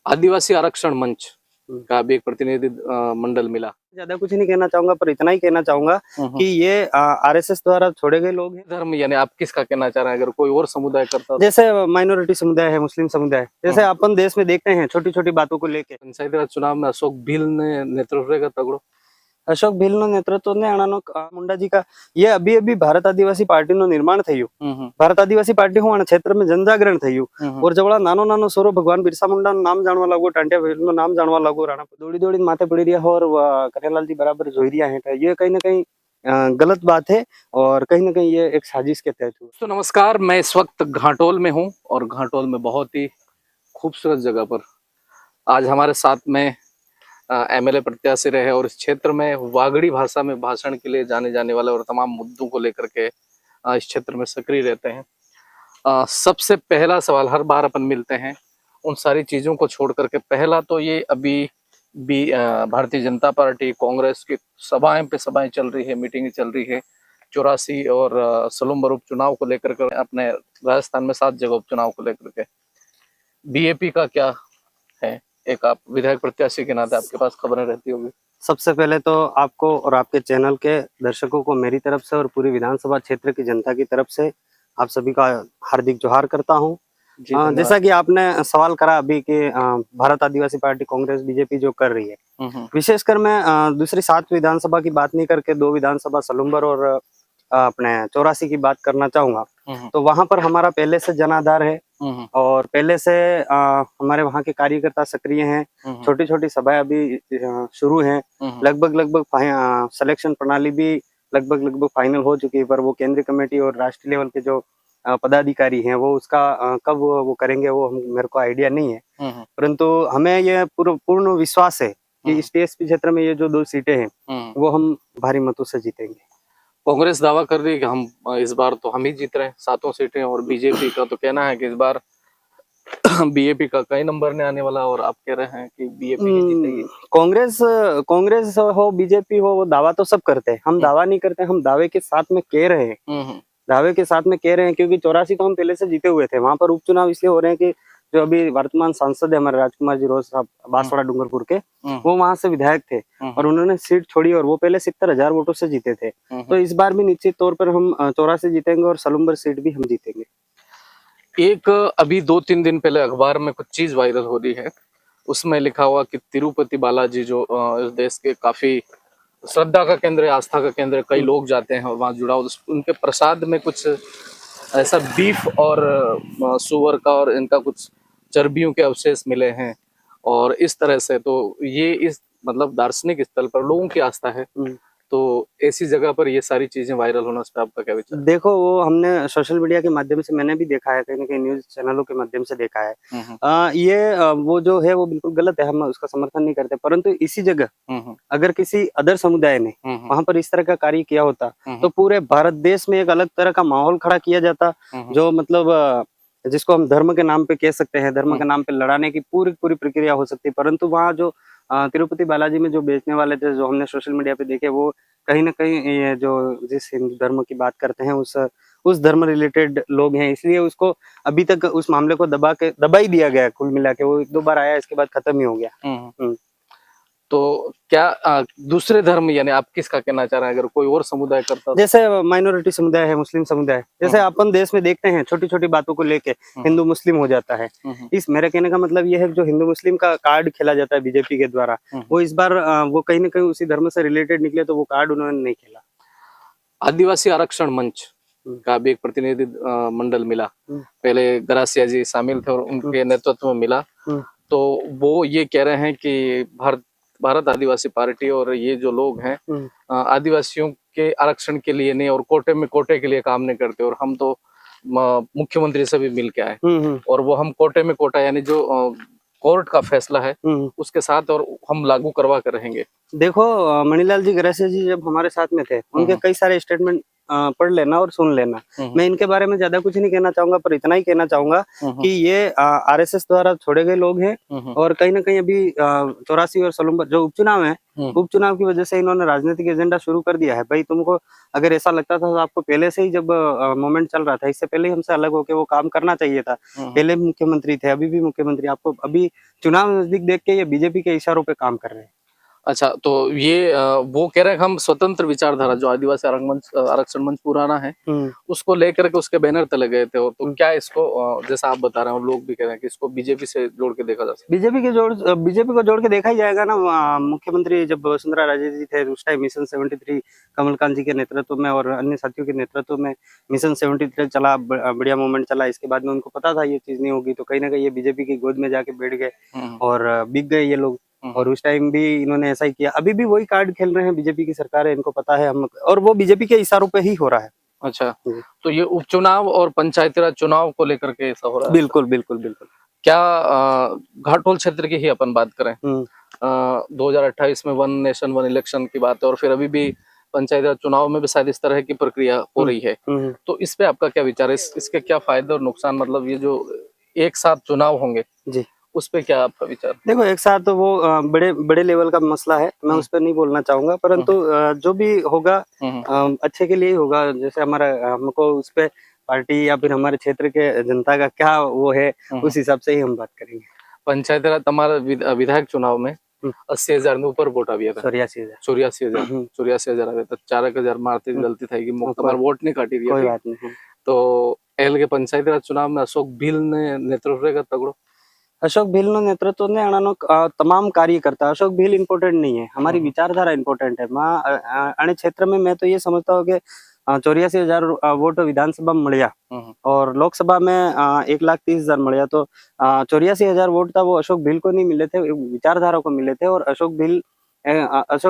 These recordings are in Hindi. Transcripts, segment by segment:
आदिवासी आरक्षण मंच का भी एक प्रतिनिधि मंडल मिला। ज्यादा कुछ नहीं कहना चाहूंगा, पर इतना ही कहना चाहूंगा कि ये आरएसएस द्वारा छोड़े गए लोग हैं। धर्म यानी आप किसका कहना चाह रहे हैं, अगर कोई और समुदाय करता तो? जैसे माइनॉरिटी समुदाय है, मुस्लिम समुदाय, जैसे अपन देश में देखते हैं छोटी छोटी बातों को लेके। पंचायती राज चुनाव में अशोक भील ने नेतृत्व का तगड़ो। अशोक भील नो नेतृत्व ने अणानो मुंडा जी का ये अभी अभी भारत आदिवासी पार्टी नो निर्माण थयु। भारत आदिवासी पार्टी हूँ क्षेत्र में जनजागरण थयु और जवड़ा नानो नानो सोरो भगवान बिरसा मुंडा नाम जानवा लागो, टांटिया भील नो नाम जानवा लागो, राणा दौड़ी दौड़ी माथे पड़ी रिया और कन्हैयालाल जी बराबर जोई रिया है। ये कहीं ना कहीं गलत बात है और कहीं ना कहीं ये एक साजिश के तहत हुआ। तो नमस्कार, मैं इस वक्त घाटोल में हूँ और घाटोल में बहुत ही खूबसूरत जगह पर आज हमारे साथ में एमएलए प्रत्याशी रहे और इस क्षेत्र में वागड़ी भाषा में भाषण के लिए जाने जाने वाले और तमाम मुद्दों को लेकर के इस क्षेत्र में सक्रिय रहते हैं। सबसे पहला सवाल, हर बार अपन मिलते हैं उन सारी चीजों को छोड़ करके, पहला तो ये अभी भी भारतीय जनता पार्टी कांग्रेस की सभाएं पे सभाएं चल रही है, मीटिंग चल रही है 84 और सलूम्बर उपचुनाव को लेकर के, अपने राजस्थान में 7 जगह उपचुनाव को लेकर के बीएपी का क्या है। एक आप विधायक प्रत्याशी के नाते आपके पास खबरें रहती होगी। सबसे पहले तो आपको और आपके चैनल के दर्शकों को मेरी तरफ से और पूरी विधानसभा क्षेत्र की जनता की तरफ से आप सभी का हार्दिक जोहार करता हूं। जैसा कि आपने सवाल करा अभी कि भारत आदिवासी पार्टी कांग्रेस बीजेपी जो कर रही है, विशेषकर मैं दूसरी 7 विधानसभा की बात नहीं करके 2 विधानसभा सलूम्बर और अपने 84 की बात करना चाहूंगा। तो वहां पर हमारा पहले से जनाधार है और पहले से हमारे वहाँ के कार्यकर्ता सक्रिय हैं। छोटी छोटी सभाएं अभी शुरू हैं। लगभग सिलेक्शन प्रणाली भी लगभग फाइनल हो चुकी है, पर वो केंद्रीय कमेटी और राष्ट्रीय लेवल के जो पदाधिकारी हैं वो उसका कब वो करेंगे वो मेरे को आइडिया नहीं है, परंतु हमें ये पूर्ण विश्वास है कि इस टीएसपी क्षेत्र में ये जो 2 सीटें हैं वो हम भारी मतों से जीतेंगे। कांग्रेस दावा कर रही है कि हम इस बार तो हम ही जीत रहे हैं 7 सीटें, और बीजेपी का तो कहना है कि इस बार बीएपी का कई नंबर नहीं आने वाला, और आप कह रहे हैं कि बीएपी ही जीतेगी। कांग्रेस हो बीजेपी हो, वो दावा तो सब करते हैं, हम दावा नहीं करते, हम दावे के साथ में कह रहे हैं, दावे के साथ में कह रहे हैं, क्योंकि 84 तो हम पहले से जीते हुए थे। वहां पर उपचुनाव इसलिए हो रहे हैं कि जो अभी वर्तमान सांसद है हमारे राजकुमार जी रोज साहब बांसवाड़ा डूंगरपुर के, वो वहां से विधायक थे और उन्होंने सीट छोड़ी और वो पहले 70,000 वोटों से जीते थे। तो इस बार भी निश्चित तौर पर हम 84 जीतेंगे और सलूम्बर सीट भी हम जीतेंगे। एक अभी 2-3 दिन पहले अखबार में कुछ चीज वायरल हो रही है, उसमें लिखा हुआ कि तिरुपति बालाजी जो इस देश के काफी श्रद्धा का केंद्र है, आस्था का केंद्र है, कई लोग जाते हैं और वहां जुड़ा, उनके प्रसाद में कुछ ऐसा बीफ और सुअर का और इनका कुछ चर्बियों के अवशेष मिले हैं, और इस तरह से तो ये इस मतलब दार्शनिक स्थल पर लोगों की आस्था है, तो ऐसी जगह पर ये सारी चीजें वायरल होना, इस पर आपका क्या विचार? देखो, वो हमने सोशल मीडिया के माध्यम से मैंने भी देखा है, कहीं ना कहीं न्यूज चैनलों के माध्यम से देखा है। ये वो जो है वो बिल्कुल गलत है, हम उसका समर्थन नहीं करते, परंतु इसी जगह अगर किसी अदर समुदाय ने वहां पर इस तरह का कार्य किया होता तो पूरे भारत देश में एक अलग तरह का माहौल खड़ा किया जाता, जो मतलब जिसको हम धर्म के नाम पे कह सकते हैं, धर्म के नाम पे लड़ाने की पूरी प्रक्रिया हो सकती है। परंतु वहाँ जो तिरुपति बालाजी में जो बेचने वाले थे, जो हमने सोशल मीडिया पे देखे, वो कहीं ना कहीं ये जो जिस हिंदू धर्म की बात करते हैं उस धर्म रिलेटेड लोग हैं, इसलिए उसको अभी तक उस मामले को दबा ही दिया गया। कुल मिला के वो 1-2 बार आया, इसके बाद खत्म ही हो गया। तो क्या दूसरे धर्म यानी आप किसका कहना चाह रहे हैं, अगर कोई और समुदाय करता तो? जैसे माइनॉरिटी समुदाय है, मुस्लिम समुदाय, जैसे अपन देश में देखते हैं छोटी छोटी बातों को लेके हिंदू मुस्लिम हो जाता है। इस मेरे कहने का मतलब ये है कि जो हिंदू मुस्लिम का कार्ड खेला जाता है बीजेपी के द्वारा, वो इस बार वो कहीं ना कहीं उसी धर्म से रिलेटेड निकले, तो वो कार्ड उन्होंने नहीं खेला। आदिवासी आरक्षण मंच का भी एक प्रतिनिधि मंडल मिला, पहले गरासिया जी शामिल थे और उनके नेतृत्व में मिला, तो वो ये कह रहे हैं कि भारत आदिवासी पार्टी और ये जो लोग हैं आदिवासियों के आरक्षण के लिए नहीं और कोटे के लिए काम नहीं करते, और हम तो मुख्यमंत्री से भी मिल के आए और वो हम कोटे में कोटा यानी जो कोर्ट का फैसला है उसके साथ और हम लागू करवा कर रहेंगे। देखो, मणिलाल जी गरासिया जी जब हमारे साथ में थे, उनके कई सारे स्टेटमेंट पढ़ लेना और सुन लेना। मैं इनके बारे में ज्यादा कुछ नहीं कहना चाहूंगा, पर इतना ही कहना चाहूंगा कि ये आरएसएस द्वारा छोड़े गए लोग हैं और कहीं ना कहीं अभी 84 और सलूम्बर जो उपचुनाव है, उपचुनाव की वजह से इन्होंने राजनीतिक एजेंडा शुरू कर दिया है। भाई तुमको अगर ऐसा लगता था तो आपको पहले से ही, जब मोमेंट चल रहा था, इससे पहले ही हमसे अलग होकर वो काम करना चाहिए था। पहले मुख्यमंत्री थे, अभी भी मुख्यमंत्री, आपको अभी चुनाव नजदीक देख के ये बीजेपी के इशारों पे काम कर रहे हैं। अच्छा, तो ये वो कह रहे हैं हम स्वतंत्र विचारधारा जो आदिवासी आरक्षण मंच पुराना है उसको लेकर के उसके बैनर तले गए थे, तो क्या इसको जैसा आप बता रहे हैं, लोग भी कह रहे हैं कि इसको बीजेपी से जोड़ के देखा जा सकता है? बीजेपी को जोड़ के देखा ही जाएगा ना। मुख्यमंत्री जब वसुंधरा राजे जी थे उस टाइम मिशन 73 कमलकांत जी के नेतृत्व में और अन्य साथियों के नेतृत्व में मिशन 73 चला, बढ़िया मूवमेंट चला। इसके बाद में उनको पता था ये चीज नहीं होगी, तो कहीं ना कहीं ये बीजेपी की गोद में जाके बैठ गए और बिक गए ये लोग। और उस टाइम भी इन्होंने ऐसा ही किया, अभी भी वही कार्ड खेल रहे हैं। बीजेपी की सरकार है, इनको पता है हम, और वो बीजेपी के इशारों पे ही हो रहा है। अच्छा, तो ये उपचुनाव और पंचायती राज चुनाव को लेकर के ऐसा हो रहा है? बिल्कुल बिल्कुल बिल्कुल। क्या घाटोल क्षेत्र की ही अपन बात करें, 2028 में वन नेशन वन इलेक्शन की बात है और फिर अभी भी पंचायती राज चुनाव में भी शायद इस तरह की प्रक्रिया हो रही है, तो इस पे आपका क्या विचार है? इसके क्या फायदे और नुकसान, मतलब ये जो एक साथ चुनाव होंगे जी, उस पे क्या आपका विचार? देखो, एक साथ तो वो बड़े बड़े लेवल का मसला है, मैं उस पर नहीं बोलना चाहूंगा, परंतु जो भी होगा अच्छे के लिए ही होगा। जैसे हमारा, हमको उस पे पार्टी या फिर हमारे क्षेत्र के जनता का क्या वो है, उस हिसाब से ही हम बात करेंगे। पंचायती राज हमारा विधायक चुनाव में 80,000 ने ऊपर वोट आ गया था। 84,000 आ गया था। 4,000 मारती गलती था कि तुम्हारा वोट नहीं काटी, कोई बात नहीं। तो एल के पंचायती राज चुनाव में अशोक भील ने नेतृत्व का तगड़ो, अशोक भील नो नेतृत्व ने अणानो तमाम कार्य करता है। अशोक भील इम्पोर्टेंट नहीं है, हमारी विचारधारा इम्पोर्टेंट है। अणे क्षेत्र में मैं तो ये समझता हूँ कि 84,000 वोट विधानसभा में मिलिया और लोकसभा में 1,30,000 मिलिया, तो 84,000 वोट था वो अशोक भील को नहीं मिले थे, विचारधारा को मिले थे। और अशोक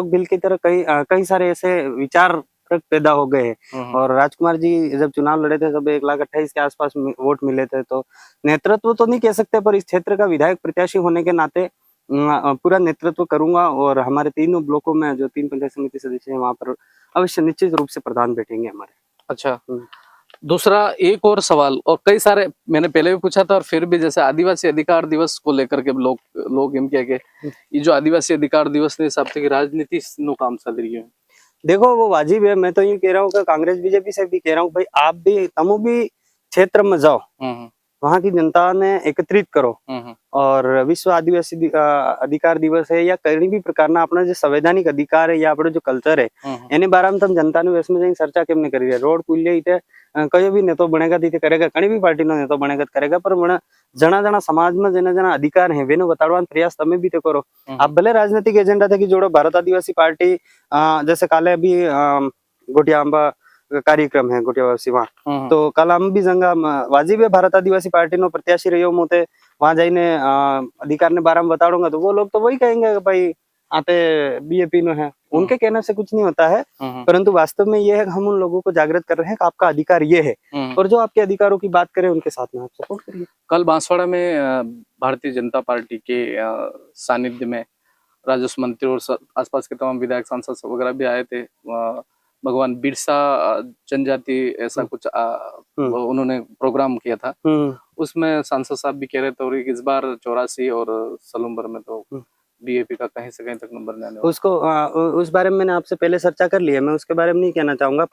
भील की तरह कई सारे ऐसे विचार पैदा हो गए हैं। और राजकुमार जी जब चुनाव लड़े थे तब 1,28,000 के आसपास वोट मिले थे। तो नेतृत्व तो नहीं कह सकते, पर इस क्षेत्र का विधायक प्रत्याशी होने के नाते पूरा नेतृत्व करूंगा। और हमारे तीनों ब्लॉकों में जो 3 पंचायत समिति सदस्य हैं वहां पर अवश्य निश्चित रूप से प्रधान बैठेंगे हमारे। अच्छा, दूसरा एक और सवाल, और कई सारे मैंने पहले भी पूछा था और फिर भी, जैसे आदिवासी अधिकार दिवस को लेकर के लोग इन कह के ये जो आदिवासी अधिकार दिवस ने हिसाब से राजनीति नो काम चल रही है। देखो, वो वाजिब है। मैं तो ये कह रहा हूँ कि कांग्रेस बीजेपी से भी कह रहा हूँ, भाई आप भी तमु भी क्षेत्र में जाओ, वहां की जनता ने एकत्रित करो और विश्व आदिवासी अधिकार दिवस है या कहीं भी प्रकार ना अपना जो संवैधानिक अधिकार है या अपने जो कल्चर है एने बारे में तम जनता ने वेसमें जाई चर्चा केम नहीं करी है। रोड पुलिया इते कयो भी नेतो बनेगा तीते करेगा, कणी भी पार्टी नो नेतो बनेगा करेगा, पर मना जना जना समाज में जना जना अधिकार है वेनो बताड़वान प्रयास तमे भी तो करो। आप भले राजनीतिक एजेंडा थे कि जोड़ो भारत आदिवासी पार्टी, जैसे काले अभी गोटिया आंबा कार्यक्रम है गोटियावासी वहाँ, तो कल हम भी जंगा वाजिब है भारत आदिवासी पार्टी नो प्रत्याशी रहो मोते वहां जाइने अधिकार ने बारे में बताऊंगा, तो वो लोग तो वही कहेंगे भाई आते बीजेपी नो है। उनके कहने से कुछ नहीं होता है, परंतु वास्तव में ये है कि हम उन लोगों को जागृत कर रहे हैं कि आपका अधिकार ये है और जो आपके अधिकारों की बात करें उनके साथ में आप सपोर्ट करिए। कल बांसवाड़ा में भारतीय जनता पार्टी के सानिध्य में राजस्व मंत्री और आसपास के तमाम विधायक सांसद वगैरह भी आए थे। भगवान बिरसा जनजाति ऐसा कुछ उन्होंने प्रोग्राम किया था, उसमें सांसद साहब भी कह रहे थे और इस बार 84 और सलूम्बर में तो बीजेपी का कहीं से कहीं तक नंबर नहीं आने वाला। उसको उस बारे में मैंने आपसे पहले चर्चा कर ली है, मैं उसके बारे में नहीं कहना चाहूंगा,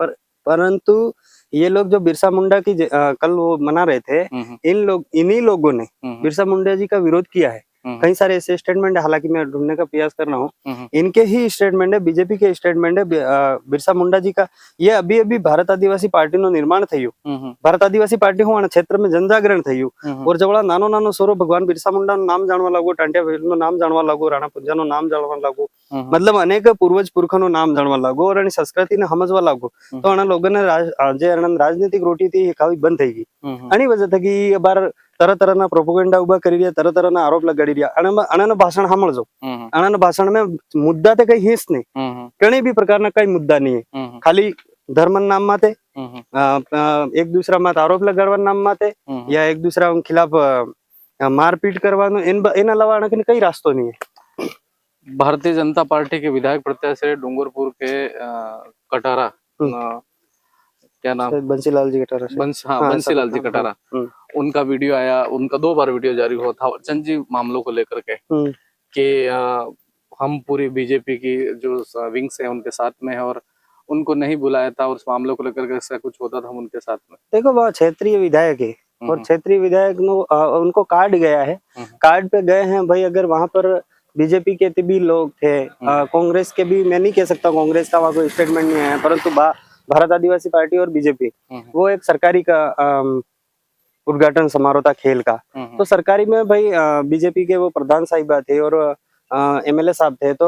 परंतु ये लोग जो बिरसा मुंडा की कल वो मना रहे थे, इन्हीं लोगों ने बिरसा मुंडा जी का विरोध किया है। कई सारे ऐसे स्टेटमेंट है, हालांकि मैं ढूंढने का प्रयास कर रहा हूँ, इनके ही स्टेटमेंट है, बीजेपी के स्टेटमेंट है बिरसा मुंडा जी का। ये अभी अभी भारत आदिवासी पार्टी नो निर्माण थयु, भारत आदिवासी पार्टी हो क्षेत्र में जनजागरण थयु और जवड़ा नानो नानो सोरो भगवान बिरसा मुंडा नो नाम जानवा लागो, टांटिया भेल नो नाम जानवा लागो, राणा पुंजा नो नाम जानवा लागो, मतलब अनेक पूर्वज पुरखों नो नाम जानवा लागो और अने संस्कृति ने समझवा लागो। तो अना लोगों ने जे राजनीतिक रोटी थी काफी बंद थई गई। अनी वजह थी कि बार तरह तरह ना प्रोपोगेंडा उभा करी रहा, तरह तरह ना आरोप लगाड़ी रहा। अणानो भाषण सामळजो, अणानो भाषण में मुद्दा ते कई हेस नहीं, कई भी प्रकार ना कई मुद्दा नहीं है, खाली धर्म नाम माते एक दूसरा मत आरोप लगाड़वा नाम माते या एक दूसरा खिलाफ मारपीट करवानो, इन अलावा अणकने कई रास्तो नहीं है। भारतीय जनता पार्टी के विधायक प्रत्याशी डूंगरपुर के कटारा क्या नाम, शायद बंसीलाल जी कटारा से। हाँ, बंसीलाल जी हाँ, कटारा, हम्म, उनका वीडियो आया, उनका 2 बार वीडियो जारी हुआ था चंद जी मामलों को लेकर के हम्म, कि हम पूरी बीजेपी की जो विंग्स है उनके साथ में है और उनको नहीं बुलाया था और उस मामलों को लेकर के ऐसा कुछ होता था हम उनके साथ में। देखो वह क्षेत्रीय विधायक है और क्षेत्रीय विधायक उनको कार्ड गया है, कार्ड पे गए हैं भाई। अगर वहां पर बीजेपी के भी लोग थे, कांग्रेस के भी, मैं नहीं कह सकता कांग्रेस का वहाँ कोई स्टेटमेंट नहीं आया, परंतु भारत आदिवासी पार्टी और बीजेपी वो एक सरकारी का उद्घाटन समारोह था खेल का, तो सरकारी में भाई बीजेपी के वो प्रधान साहिबा थे और एमएलए साहब थे, तो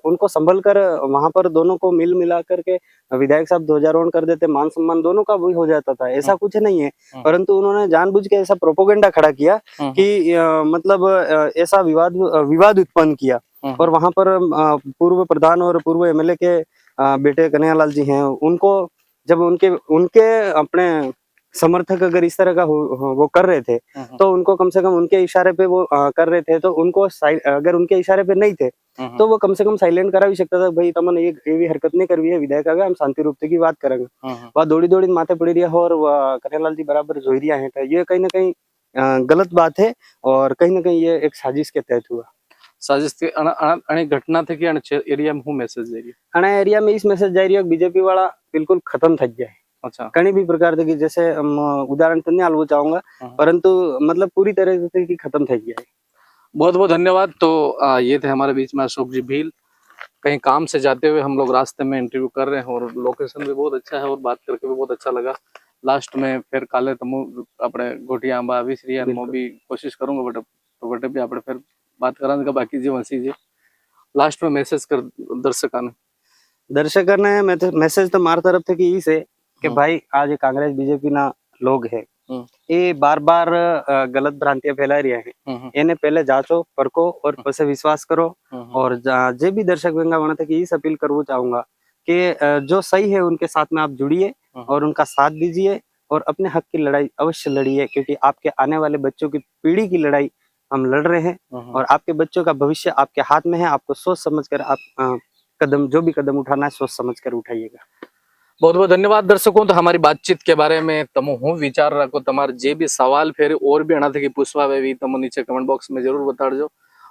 उनको संभल कर वहां पर दोनों को मिल मिला करके विधायक साहब ध्वजारोहण कर देते, मान सम्मान दोनों का भी हो जाता था, ऐसा कुछ नहीं है। परंतु उन्होंने जानबूझ के ऐसा प्रोपोगेंडा खड़ा किया कि मतलब ऐसा विवाद उत्पन्न किया और वहां पर पूर्व प्रधान और पूर्व एमएलए के बेटे कन्हैयालाल जी हैं, उनको जब उनके उनके अपने समर्थक अगर इस तरह का वो कर रहे थे तो उनको कम से कम उनके इशारे पे वो कर रहे थे, तो उनको अगर उनके इशारे पे नहीं थे तो वो कम से कम साइलेंट करा भी सकता था, भाई तमने ये भी हरकत नहीं करवी है, विधायक आ गया हम शांति रूप से की बात करेंगे। वह दौड़ी दौड़ी माथे पड़ी रही है और कन्हैयालाल जी बराबर जोई रिया है, तो ये कहीं ना कहीं गलत बात है और कहीं ना कहीं ये एक साजिश के तहत हुआ। साजिश के अणे घटना थी कि एरिया में हूँ मैसेज दे रही अणे एरिया में इस मैसेज जा रही है बीजेपी वाला बिल्कुल खत्म थक गया है। अच्छा, कहीं भी प्रकार की, जैसे उदाहरण तो नहीं आलू चाहूंगा, परंतु मतलब पूरी तरह से की खत्म थक गया है। बहुत बहुत धन्यवाद। तो ये थे हमारे बीच में अशोक जी भील, कहीं काम से जाते हुए हम लोग रास्ते में इंटरव्यू कर रहे हैं और लोकेशन भी बहुत अच्छा है और बात करके भी बहुत अच्छा लगा। लास्ट में फिर काले तमु अपने गोटिया आंबा आवी श्री भी कोशिश करूंगा बट तो बटे भी આપણે फिर बात कराने का बाकी जी वसी जी लास्ट में मैसेज कर दर्शकों ने मैसेज तो मार तरफ थे कि इस है कि भाई आज कांग्रेस बीजेपी ना लोग है ये बार बार गलत भ्रांतियां फैला रही है, इन्हें पहले जांचो परखो और उसे विश्वास करो। और जे भी दर्शक वेंगा वहां तक इस अपील करना चाहूंगा कि जो सही है उनके साथ में आप जुड़िए और उनका साथ दीजिए और अपने हक की लड़ाई अवश्य लड़िए, क्योंकि आपके आने वाले बच्चों की पीढ़ी की लड़ाई हम लड़ रहे हैं और आपके बच्चों का भविष्य आपके हाथ में है। आपको सोच समझ कर आप कदम, जो भी कदम उठाना है सोच समझ कर उठाइएगा। बहुत बहुत धन्यवाद दर्शकों। तो हमारी बातचीत के बारे में तमो हूँ विचार रखो, तमार जे भी सवाल फिर और भी अना थे कि पूछवा वे तमो नीचे कमेंट बॉक्स में जरूर बताड़ो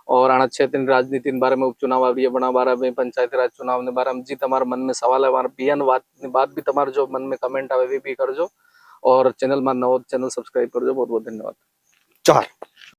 और आना क्षेत्र राजनीति बारे में, उपचुनाव आ रही है बना बारे में, पंचायती राज चुनाव ने बारे में जी तमार मन में सवाल है बियन बात भी तमार जो मन में कमेंट आवे भी करजो और चैनल में नवो चैनल सब्सक्राइब करजो। बहुत बहुत धन्यवाद। जोहार।